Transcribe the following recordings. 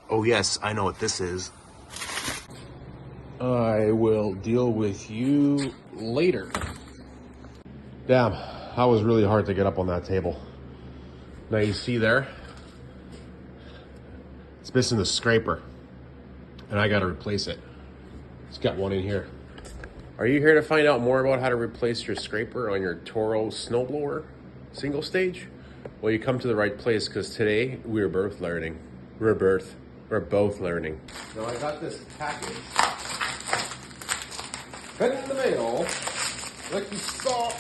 Oh yes, I know what this is. I will deal with you later. Damn, that was really hard to get up on that table. Now you see there, it's missing the scraper, and I gotta replace it. It's got one in here. Are you here to find out more about how to replace your scraper on your Toro Snowblower single stage? Well, you come to the right place, because today we're both learning. We're both learning. Now I got this package in the mail, like you saw,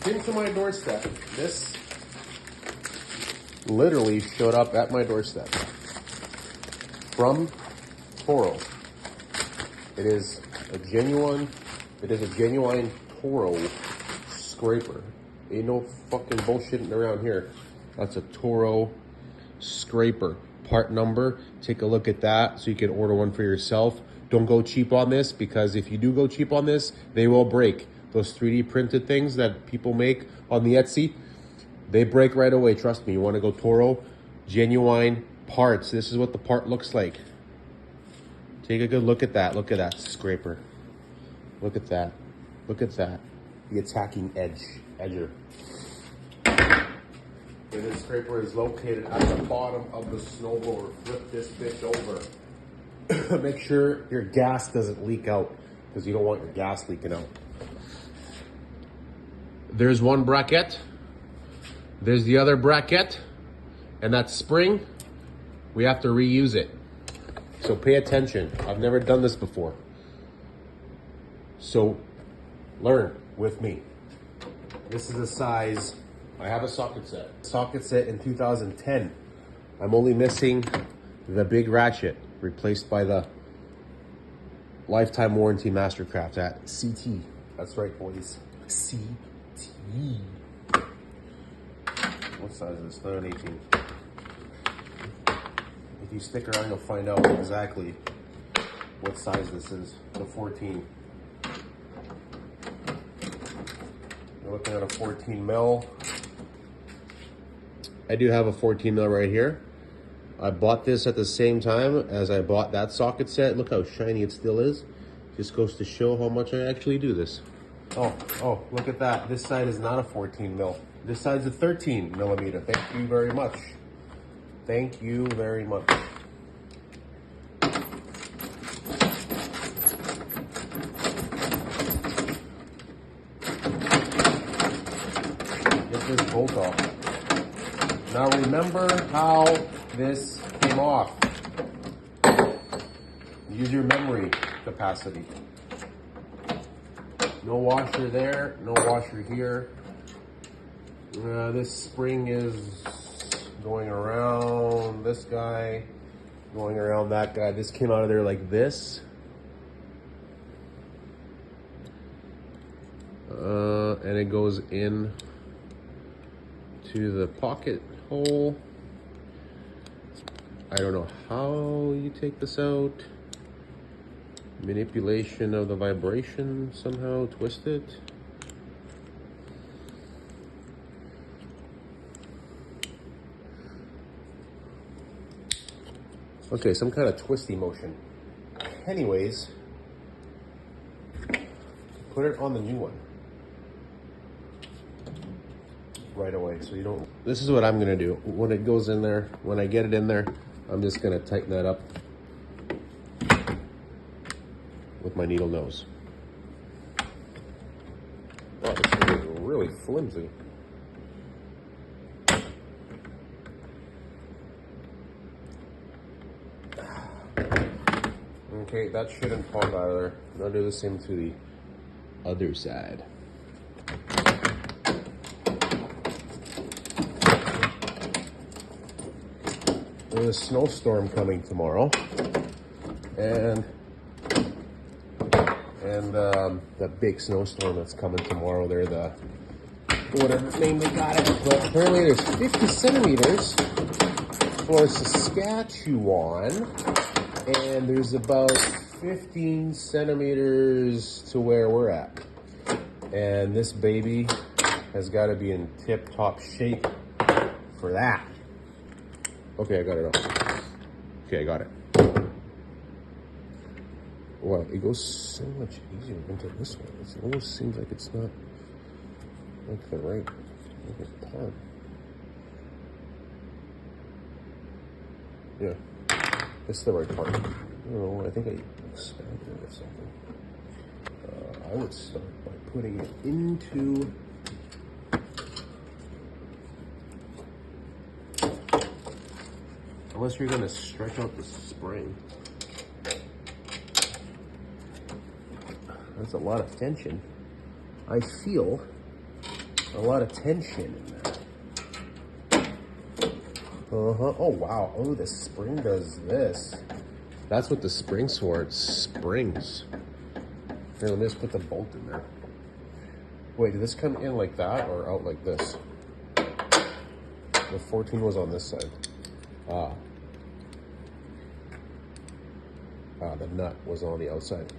into my doorstep. This literally showed up at my doorstep from Toro. It is a genuine Toro scraper. Ain't no fucking bullshitting around here. That's a Toro scraper. Part number, take a look at that so you can order one for yourself. Don't go cheap on this, because if you do go cheap on this, they will break. Those 3D printed things that people make on the Etsy, they break right away. Trust me, you want to go Toro, genuine parts. This is what the part looks like. Take a good look at that. Look at that scraper. Look at that. Look at that. The attacking edger. And this scraper is located at the bottom of the snowblower. Flip this bitch over. Make sure your gas doesn't leak out, because you don't want your gas leaking out. There's one bracket. There's the other bracket. And that spring, we have to reuse it. So pay attention. I've never done this before. So learn with me. This is the size. I have a socket set. Socket set in 2010. I'm only missing the big ratchet, replaced by the lifetime warranty Mastercraft at CT. That's right, boys. CT. What size is this? Not an 18. If you stick around, you'll find out exactly what size this is. It's a 14. You're looking at a 14 mil. I do have a 14 mil right here. I bought this at the same time as I bought that socket set. Look how shiny it still is. Just goes to show how much I actually do this. Oh, look at that. This side is not a 14 mil. This side's a 13 millimeter. Thank you very much. Thank you very much. Get this bolt off. Now remember how this came off. Use your memory capacity. No washer there, no washer here. This spring is going around this guy, going around that guy. This came out of there like this. And it goes in to the pocket hole. I don't know how you take this out. Manipulation of the vibration, somehow twist it. Okay, some kind of twisty motion. Anyways, put it on the new one right away, so you don't. This is what I'm gonna do. When it goes in there, when I get it in there, I'm just gonna tighten that up with my needle nose. Wow, this thing is really flimsy. Okay, that shouldn't fall out of there. I'll do the same to the other side. There's a snowstorm coming tomorrow, and the big snowstorm that's coming tomorrow. They're the whatever name they got it, but apparently there's 50 centimeters for Saskatchewan, and there's about 15 centimeters to where we're at. And this baby has got to be in tip-top shape for that. Okay, I got it up. Okay, I got it. Wow, it goes so much easier into this one. It almost seems like it's not like the right part. Yeah, it's the right part. I don't know, I think I expanded it or something. I would start by putting it into unless you're gonna stretch out the spring. That's a lot of tension. I feel a lot of tension in there. Oh wow. Oh, the spring does this. That's what the spring's for. It springs. Here, let me just put the bolt in there. Wait, did this come in like that or out like this? The 14 was on this side. The nut was on the outside.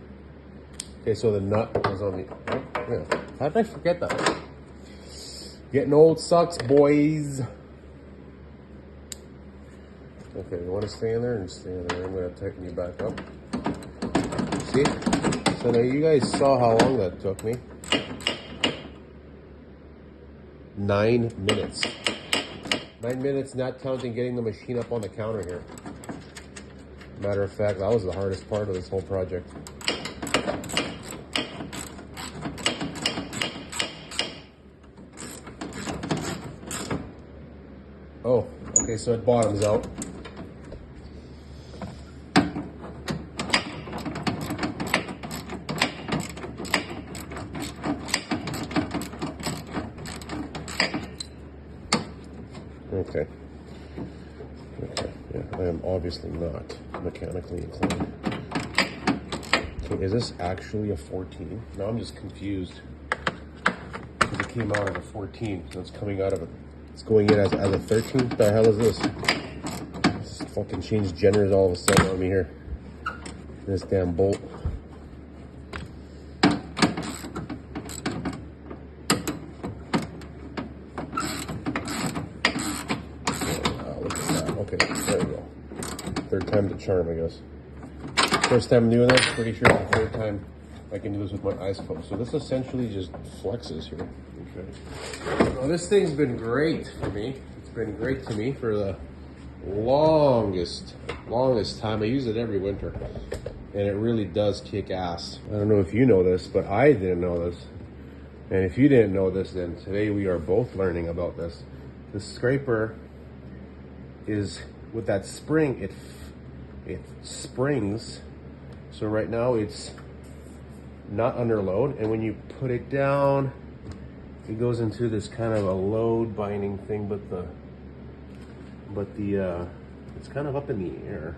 Okay, so the nut was on the... Oh, yeah. How did I forget that? Getting old sucks, boys. Okay, you want to stay in there and stay in there. I'm going to tighten you back up. See? So now you guys saw how long that took me. 9 minutes. 9 minutes, not counting getting the machine up on the counter here. Matter of fact, that was the hardest part of this whole project. Oh, okay, so it bottoms out. Okay. Okay, yeah, I am obviously not mechanically inclined. Okay, is this actually a 14? No, I'm just confused. Because it came out of a 14, so it's coming out of a... It's going in as a 13? What the hell is this? This fucking changed genders all of a sudden on me here. This damn bolt. Look at that. Okay, there we go. Third time's a charm, I guess. First time doing this, pretty sure it's the third time I can do this with my eyes closed. So this essentially just flexes here. Okay. Well, this thing's been great for me. It's been great to me for the longest time. I use it every winter, and it really does kick ass. I don't know if you know this, but I didn't know this. And if you didn't know this, then today we are both learning about this. The scraper is, with that spring, it springs. So right now it's not under load, and when you put it down, it goes into this kind of a load binding thing, but the it's kind of up in the air.